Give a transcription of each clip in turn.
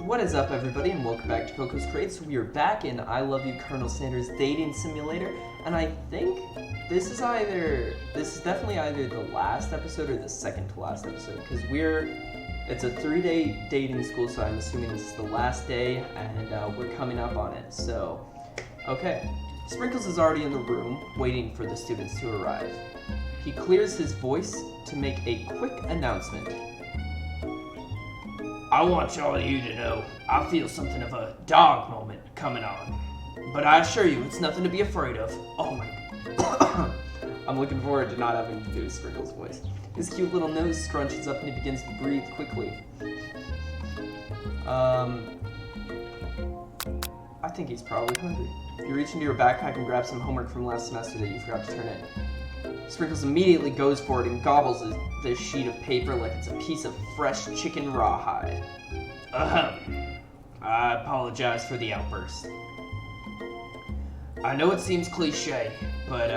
What is up, everybody, and welcome back to Coco's Crates. We are back in I Love You, Colonel Sanders Dating Simulator, and I think this is definitely either the last episode or the second to last episode, because it's a 3-day dating school, so I'm assuming this is the last day, and we're coming up on it, so, okay. Sprinkles is already in the room, waiting for the students to arrive. He clears his voice to make a quick announcement. I want all of you to know I feel something of a dog moment coming on. But I assure you, it's nothing to be afraid of. Oh my... I'm looking forward to not having to do Sprinkles' voice. His cute little nose scrunches up and he begins to breathe quickly. I think he's probably hungry. You reach into your backpack and grab some homework from last semester that you forgot to turn in. Sprinkles immediately goes for it and gobbles this sheet of paper like it's a piece of fresh chicken rawhide. I apologize for the outburst. I know it seems cliche, but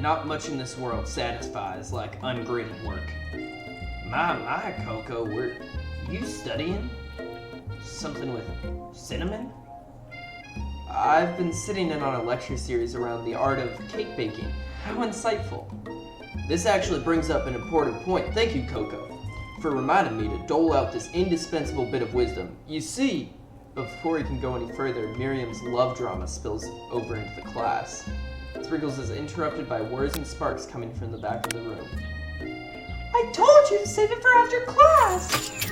not much in this world satisfies like ungraded work. My, Coco, were you studying something with cinnamon? I've been sitting in on a lecture series around the art of cake baking. How insightful. This actually brings up an important point. Thank you, Coco, for reminding me to dole out this indispensable bit of wisdom. You see, before he can go any further, Miriam's love drama spills over into the class. Sprinkles is interrupted by whirs and sparks coming from the back of the room. I told you to save it for after class!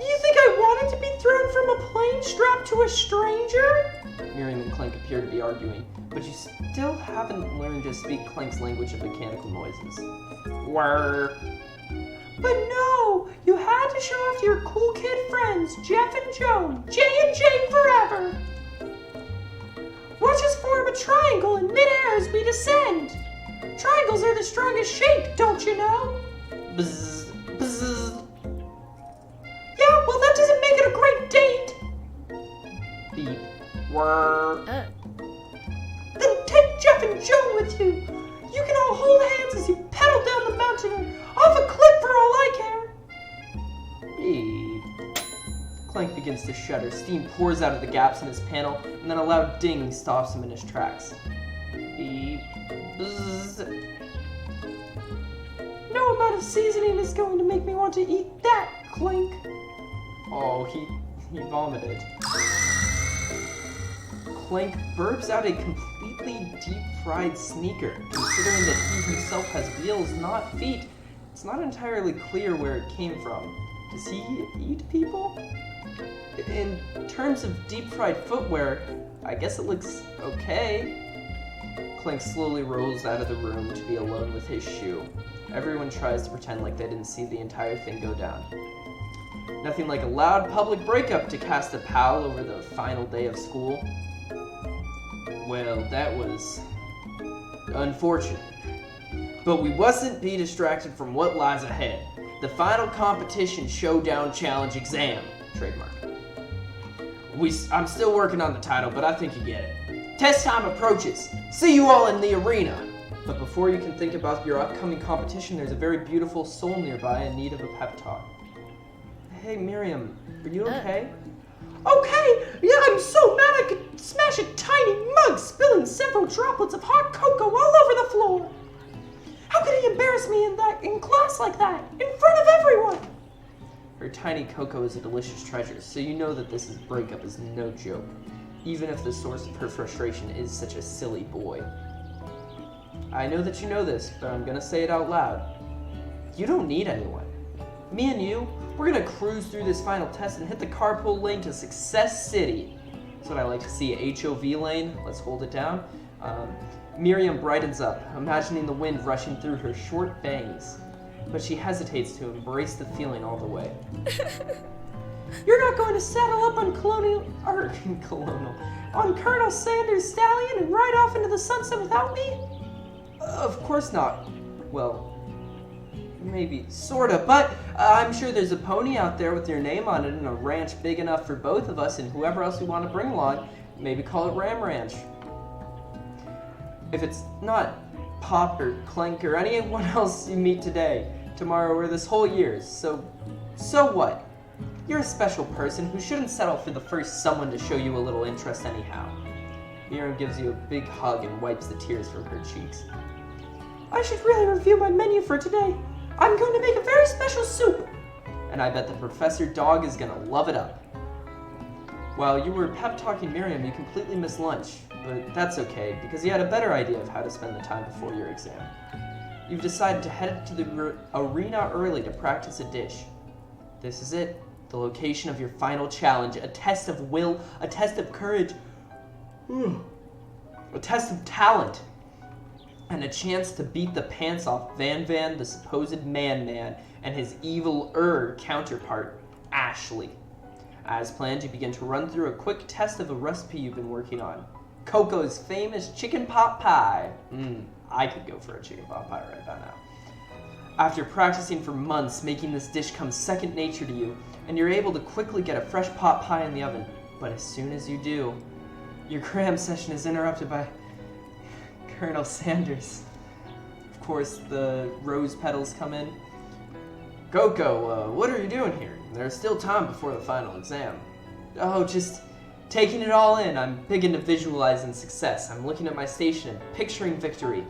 You think I wanted to be thrown from a plane strapped to a stranger? Miriam and Clank appear to be arguing, but you still haven't learned to speak Clank's language of mechanical noises. Whir. But no! You had to show off to your cool kid friends, Jeff and Joan, J&J forever! Watch us form a triangle in midair as we descend! Triangles are the strongest shape, don't you know? Bzz, bzz. Yeah, well that doesn't make it a great date! Beep. Whir. Then take Jeff and Joan with you. You can all hold hands as you pedal down the mountain or off a cliff for all I care. Beep. Clank begins to shudder. Steam pours out of the gaps in his panel, and then a loud ding stops him in his tracks. Beep. Bzz. No amount of seasoning is going to make me want to eat that, Clank. Oh, he vomited. Clank burps out a completely deep-fried sneaker. Considering that he himself has wheels, not feet, it's not entirely clear where it came from. Does he eat people? In terms of deep-fried footwear, I guess it looks okay. Clank slowly rolls out of the room to be alone with his shoe. Everyone tries to pretend like they didn't see the entire thing go down. Nothing like a loud public breakup to cast a pall over the final day of school. Well, that was unfortunate. But we mustn't be distracted from what lies ahead. The final competition showdown challenge exam. Trademark. I'm still working on the title, but I think you get it. Test time approaches. See you all in the arena. But before you can think about your upcoming competition, there's a very beautiful soul nearby in need of a pep talk. Hey, Miriam, are you okay? Okay, yeah, I'm so mad I could smash a tiny mug, spilling several droplets of hot cocoa all over the floor. How could he embarrass me in class like that, in front of everyone? Her tiny cocoa is a delicious treasure, so you know that this breakup is no joke, even if the source of her frustration is such a silly boy. I know that you know this, but I'm gonna say it out loud. You don't need anyone. Me and you, we're gonna cruise through this final test and hit the carpool lane to Success City. That's what I like to see, HOV lane. Let's hold it down. Miriam brightens up, imagining the wind rushing through her short bangs. But she hesitates to embrace the feeling all the way. You're not going to saddle up on on Colonel Sanders' stallion and ride off into the sunset without me? Of course not. Well, maybe, sorta, but I'm sure there's a pony out there with your name on it and a ranch big enough for both of us and whoever else we want to bring along. Maybe call it Ram Ranch. If it's not Pop or Clank or anyone else you meet today, tomorrow, or this whole year, so what? You're a special person who shouldn't settle for the first someone to show you a little interest anyhow. Miriam gives you a big hug and wipes the tears from her cheeks. I should really review my menu for today. I'm going to make a very special soup. And I bet the Professor Dog is going to love it up. While you were pep-talking Miriam, you completely missed lunch. But that's okay, because you had a better idea of how to spend the time before your exam. You've decided to head to the arena early to practice a dish. This is it, the location of your final challenge, a test of will, a test of courage, a test of talent, and a chance to beat the pants off Van, the supposed man, and his evil counterpart, Ashley. As planned, you begin to run through a quick test of a recipe you've been working on. Coco's famous chicken pot pie. I could go for a chicken pot pie right about now. After practicing for months, making this dish comes second nature to you, and you're able to quickly get a fresh pot pie in the oven. But as soon as you do, your cram session is interrupted by Colonel Sanders. Of course, the rose petals come in. Coco, what are you doing here? There's still time before the final exam. Oh, just taking it all in. I'm big into visualizing success. I'm looking at my station and picturing victory.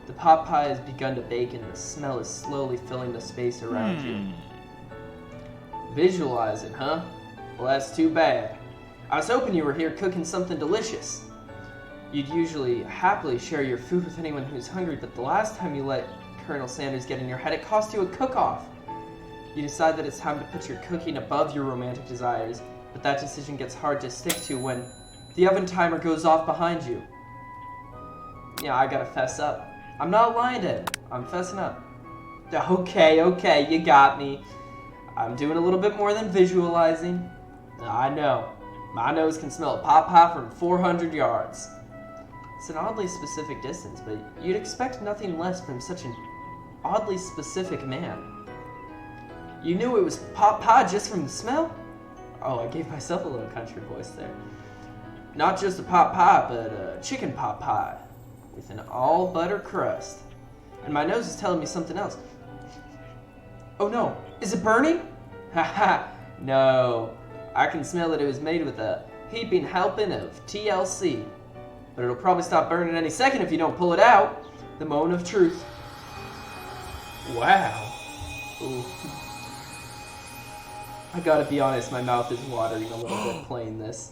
The pot pie has begun to bake and the smell is slowly filling the space around you. Visualizing, huh? Well, that's too bad. I was hoping you were here cooking something delicious. You'd usually happily share your food with anyone who's hungry, but the last time you let Colonel Sanders get in your head, it cost you a cook-off. You decide that it's time to put your cooking above your romantic desires, but that decision gets hard to stick to when the oven timer goes off behind you. Yeah, I gotta fess up. I'm not lying to him. I'm fessing up. Okay, you got me. I'm doing a little bit more than visualizing. I know. My nose can smell a pot pie from 400 yards. It's an oddly specific distance, but you'd expect nothing less from such an oddly specific man. You knew it was pot pie just from the smell? Oh, I gave myself a little country voice there. Not just a pot pie, but a chicken pot pie with an all butter crust. And my nose is telling me something else. Oh no, is it burning? Haha, no. I can smell that it was made with a heaping helping of TLC. But it'll probably stop burning any second if you don't pull it out. The moment of truth. Wow. Ooh. I gotta be honest, my mouth is watering a little bit playing this.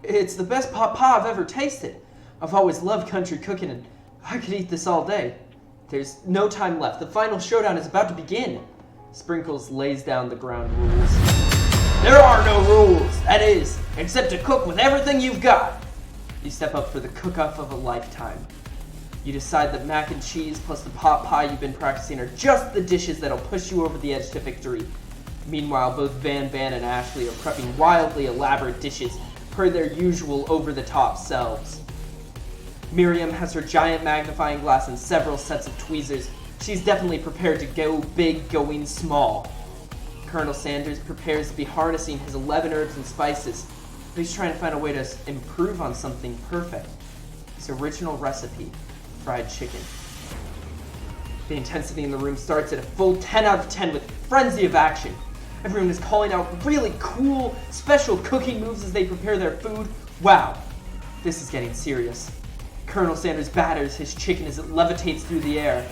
It's the best pot pie I've ever tasted. I've always loved country cooking and I could eat this all day. There's no time left. The final showdown is about to begin. Sprinkles lays down the ground rules. There are no rules, that is, except to cook with everything you've got. You step up for the cook-off of a lifetime. You decide that mac and cheese plus the pot pie you've been practicing are just the dishes that'll push you over the edge to victory. Meanwhile, both Van and Ashley are prepping wildly elaborate dishes per their usual over-the-top selves. Miriam has her giant magnifying glass and several sets of tweezers. She's definitely prepared to go big, going small. Colonel Sanders prepares to be harnessing his 11 herbs and spices, but he's trying to find a way to improve on something perfect. His original recipe, fried chicken. The intensity in the room starts at a full 10 out of 10 with frenzy of action. Everyone is calling out really cool, special cooking moves as they prepare their food. Wow, this is getting serious. Colonel Sanders batters his chicken as it levitates through the air.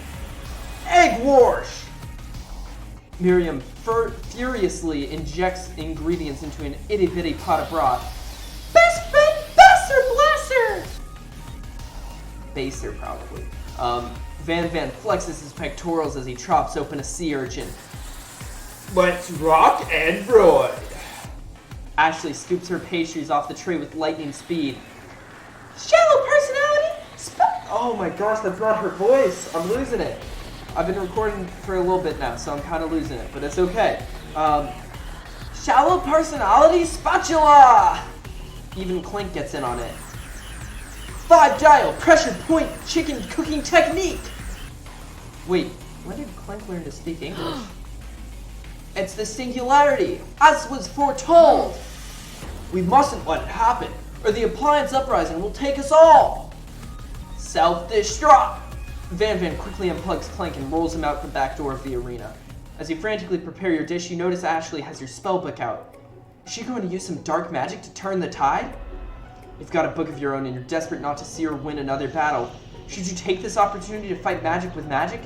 Egg wash! Miriam furiously injects ingredients into an itty-bitty pot of broth. Best friend, Besser Blesser! Baser, probably. Van flexes his pectorals as he chops open a sea urchin. Let's rock and roll! Ashley scoops her pastries off the tray with lightning speed. Shallow personality! Oh my gosh, that's not her voice. I'm losing it. I've been recording for a little bit now, so I'm kind of losing it, but it's okay. Shallow personality spatula! Even Clink gets in on it. 5-dial pressure point chicken cooking technique! Wait, when did Clink learn to speak English? It's the singularity, as was foretold! We mustn't let it happen, or the appliance uprising will take us all! Self-destruct! Van quickly unplugs Clink and rolls him out the back door of the arena. As you frantically prepare your dish, you notice Ashley has your spellbook out. Is she going to use some dark magic to turn the tide? You've got a book of your own and you're desperate not to see her win another battle. Should you take this opportunity to fight magic with magic?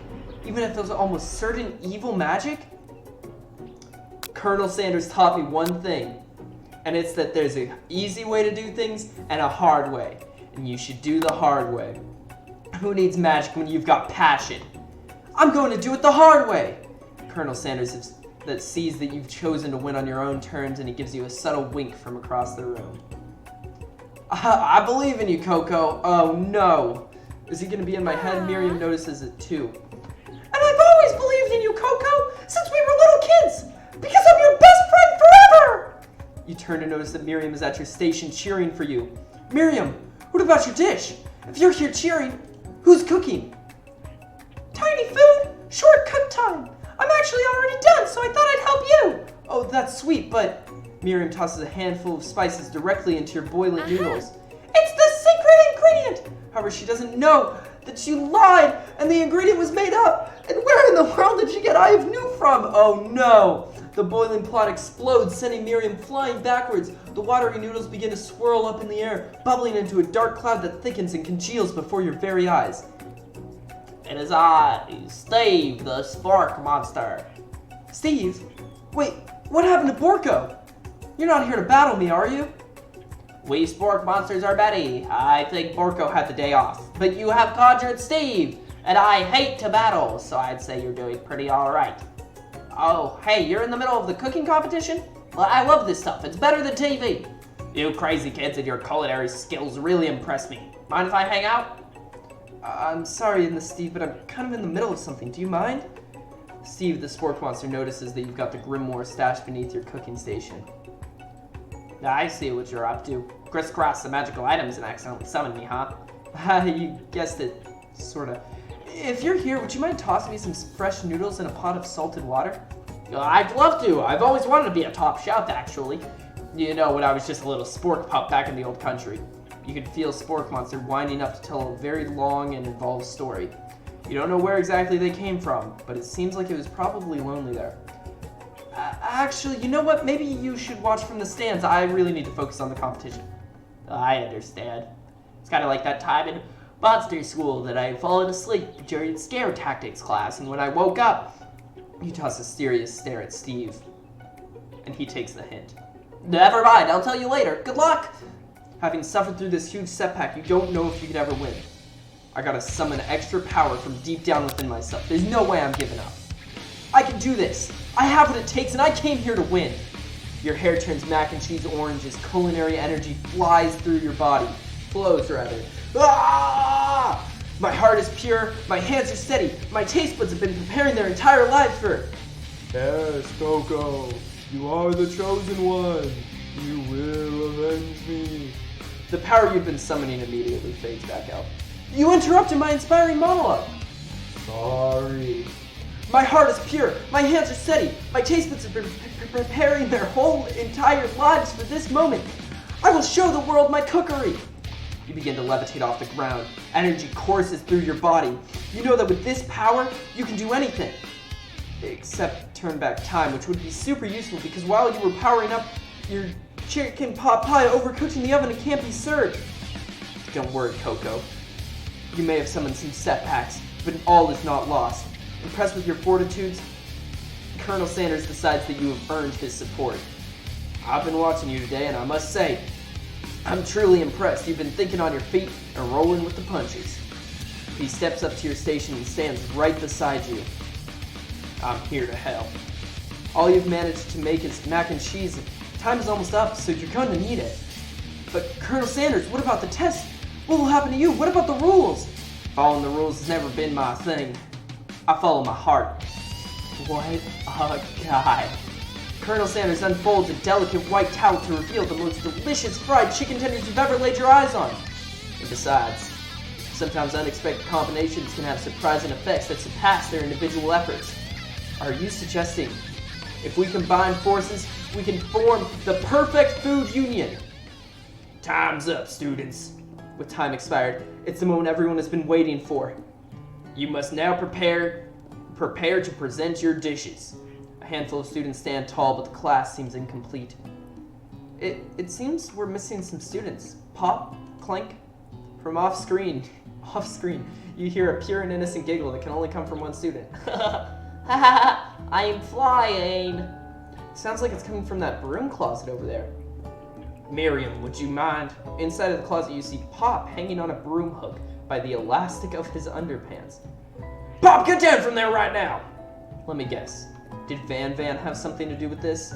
Even if it was almost certain evil magic? Colonel Sanders taught me one thing, and it's that there's an easy way to do things and a hard way, and you should do the hard way. Who needs magic when you've got passion? I'm going to do it the hard way! Colonel Sanders that sees that you've chosen to win on your own terms, and he gives you a subtle wink from across the room. I believe in you, Coco. Oh no. Is he going to be in my head? Miriam notices it too. And I've always believed in you, Coco, since we were little kids, because I'm your best friend forever! You turn to notice that Miriam is at your station cheering for you. Miriam, what about your dish? If you're here cheering, who's cooking? Tiny food, short cook time. I'm actually already done, so I thought I'd help you. Oh, that's sweet, but... Miriam tosses a handful of spices directly into your boiling noodles. It's the secret ingredient! However, she doesn't know that you lied and the ingredient was made up. And where in the world did she get Eye of New from? Oh no! The boiling pot explodes, sending Miriam flying backwards. The watery noodles begin to swirl up in the air, bubbling into a dark cloud that thickens and congeals before your very eyes. It is I, Steve, the spark monster. Steve? Wait, what happened to Borko? You're not here to battle me, are you? We spork monsters are Betty. I think Borko had the day off. But you have conjured Steve, and I hate to battle, so I'd say you're doing pretty alright. Oh, hey, you're in the middle of the cooking competition? Well, I love this stuff. It's better than TV. You crazy kids and your culinary skills really impress me. Mind if I hang out? I'm sorry, Steve, but I'm kind of in the middle of something. Do you mind? Steve, the spork monster, notices that you've got the Grimoire stashed beneath your cooking station. I see what you're up to. Crisscross the magical items and accidentally summon me, huh? You guessed it, sorta. If you're here, would you mind tossing me some fresh noodles in a pot of salted water? I'd love to. I've always wanted to be a top chef, actually. You know, when I was just a little spork pup back in the old country. You could feel Spork Monster winding up to tell a very long and involved story. You don't know where exactly they came from, but it seems like it was probably lonely there. Actually, you know what? Maybe you should watch from the stands. I really need to focus on the competition. I understand. It's kind of like that time in monster school that I had fallen asleep during scare tactics class, and when I woke up, you toss a serious stare at Steve, and he takes the hint. Never mind, I'll tell you later. Good luck! Having suffered through this huge setback, you don't know if you could ever win. I gotta summon extra power from deep down within myself. There's no way I'm giving up. I can do this. I have what it takes, and I came here to win. Your hair turns mac and cheese orange as culinary energy flies through your body. Flows, rather. Ah! My heart is pure, my hands are steady, my taste buds have been preparing their entire lives for it. Yes, Coco, you are the chosen one. You will avenge me. The power you've been summoning immediately fades back out. You interrupted my inspiring monologue. Sorry. My heart is pure, my hands are steady, my taste buds have been preparing their whole entire lives for this moment. I will show the world my cookery. You begin to levitate off the ground. Energy courses through your body. You know that with this power, you can do anything. Except turn back time, which would be super useful because while you were powering up, your chicken pot pie overcooked in the oven and can't be served. Don't worry, Coco. You may have summoned some setbacks, but all is not lost. Impressed with your fortitudes, Colonel Sanders decides that you have earned his support. I've been watching you today, and I must say, I'm truly impressed. You've been thinking on your feet and rolling with the punches. He steps up to your station and stands right beside you. I'm here to help. All you've managed to make is mac and cheese. Time is almost up, so you're going to need it. But Colonel Sanders, what about the test? What will happen to you? What about the rules? Following the rules has never been my thing. I follow my heart. What a guy. Colonel Sanders unfolds a delicate white towel to reveal the most delicious fried chicken tenders you've ever laid your eyes on. And besides, sometimes unexpected combinations can have surprising effects that surpass their individual efforts. Are you suggesting if we combine forces, we can form the perfect food union? Time's up, students. With time expired, it's the moment everyone has been waiting for. You must now prepare to present your dishes. A handful of students stand tall, but the class seems incomplete. It seems we're missing some students. Pop, clank, from off screen, you hear a pure and innocent giggle that can only come from one student. I'm flying. Sounds like it's coming from that broom closet over there. Miriam, would you mind? Inside of the closet, you see Pop hanging on a broom hook by the elastic of his underpants. Pop, get down from there right now! Let me guess. Did Van have something to do with this?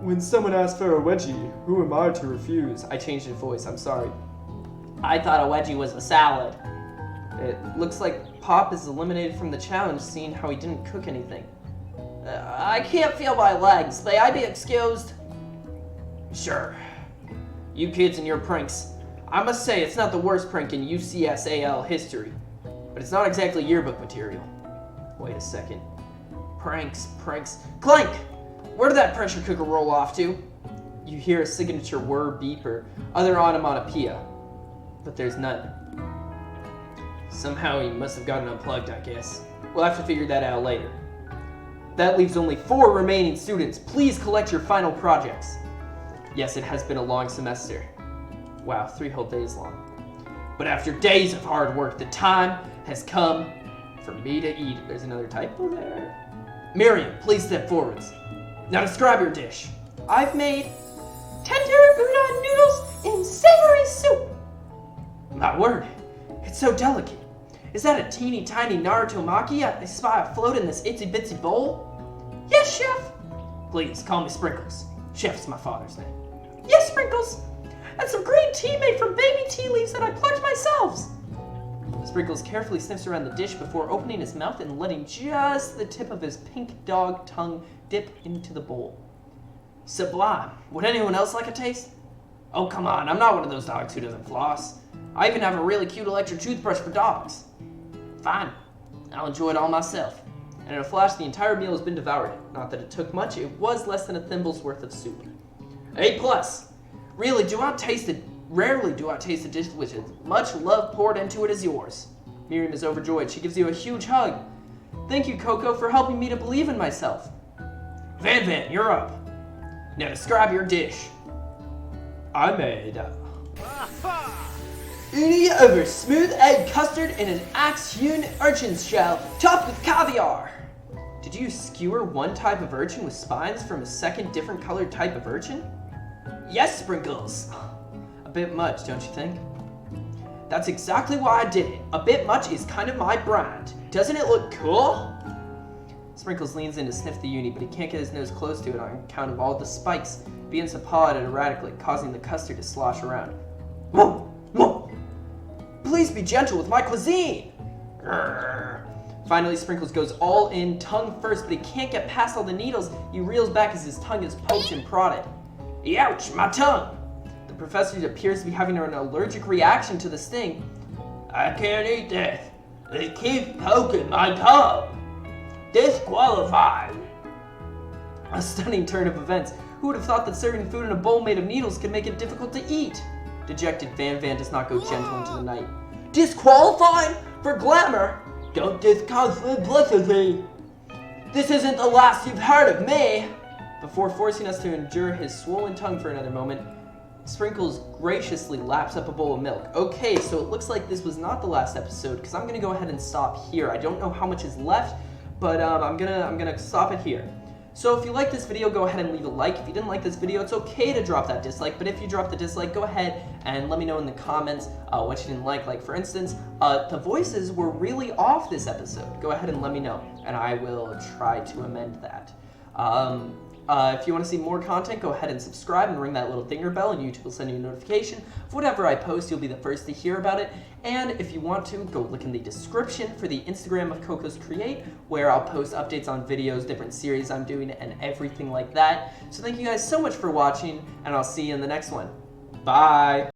When someone asks for a wedgie, who am I to refuse? I changed his voice, I'm sorry. I thought a wedgie was a salad. It looks like Pop is eliminated from the challenge, seeing how he didn't cook anything. I can't feel my legs. May I be excused? Sure. You kids and your pranks. I must say, it's not the worst prank in UCSAL history. But it's not exactly yearbook material. Wait a second. Pranks. Clank! Where did that pressure cooker roll off to? You hear a signature whir, beep, or other onomatopoeia. But there's none. Somehow he must have gotten unplugged, I guess. We'll have to figure that out later. That leaves only 4 remaining students. Please collect your final projects. Yes, it has been a long semester. Wow, 3 whole days long. But after days of hard work, the time has come for me to eat. There's another typo there. Miriam, please step forwards. Now describe your dish. I've made tender udon noodles in savory soup. My word, it's so delicate. Is that a teeny tiny Naruto maki I spy afloat in this itsy bitsy bowl? Yes, chef. Please call me Sprinkles. Chef's my father's name. Yes, Sprinkles. And some green tea made from baby tea leaves that I plucked myself. Sprinkles carefully sniffs around the dish before opening his mouth and letting just the tip of his pink dog tongue dip into the bowl. Sublime. Would anyone else like a taste? Oh, come on. I'm not one of those dogs who doesn't floss. I even have a really cute electric toothbrush for dogs. Fine. I'll enjoy it all myself. And in a flash, the entire meal has been devoured. Not that it took much. It was less than a thimble's worth of soup. A+. Rarely do I taste a dish with as much love poured into it as yours. Miriam is overjoyed. She gives you a huge hug. Thank you, Coco, for helping me to believe in myself. Van, you're up. Now describe your dish. I made uni over smooth egg custard in an axe-hewn urchin's shell, topped with caviar. Did you skewer one type of urchin with spines from a second different colored type of urchin? Yes, Sprinkles. A bit much, don't you think? That's exactly why I did it. A bit much is kind of my brand. Doesn't it look cool? Sprinkles leans in to sniff the uni, but he can't get his nose close to it on account of all the spikes. Begins to paw at it erratically, causing the custard to slosh around. Whoa! Please be gentle with my cuisine! Grrr. Finally, Sprinkles goes all in, tongue first, but he can't get past all the needles. He reels back as his tongue is poked and prodded. Ouch, my tongue! The professor appears to be having an allergic reaction to the sting. I can't eat this. It keeps poking my tongue. Disqualified. A stunning turn of events. Who would have thought that serving food in a bowl made of needles could make it difficult to eat? Dejected, Van does not go gentle into the night. Disqualified? For glamour? Don't discuss publicity. This isn't the last you've heard of me. Before forcing us to endure his swollen tongue for another moment, Sprinkles graciously laps up a bowl of milk. Okay, so it looks like this was not the last episode, because I'm gonna go ahead and stop here. I don't know how much is left, but I'm gonna stop it here. So if you like this video, go ahead and leave a like. If you didn't like this video, it's okay to drop that dislike, but if you drop the dislike, go ahead and let me know in the comments what you didn't like. Like, for instance, the voices were really off this episode. Go ahead and let me know, and I will try to amend that. If you want to see more content, go ahead and subscribe and ring that little dinger bell, and YouTube will send you a notification of whatever I post. You'll be the first to hear about it. And if you want to, go look in the description for the Instagram of Coco's Create, where I'll post updates on videos, different series I'm doing, and everything like that. So thank you guys so much for watching, and I'll see you in the next one. Bye!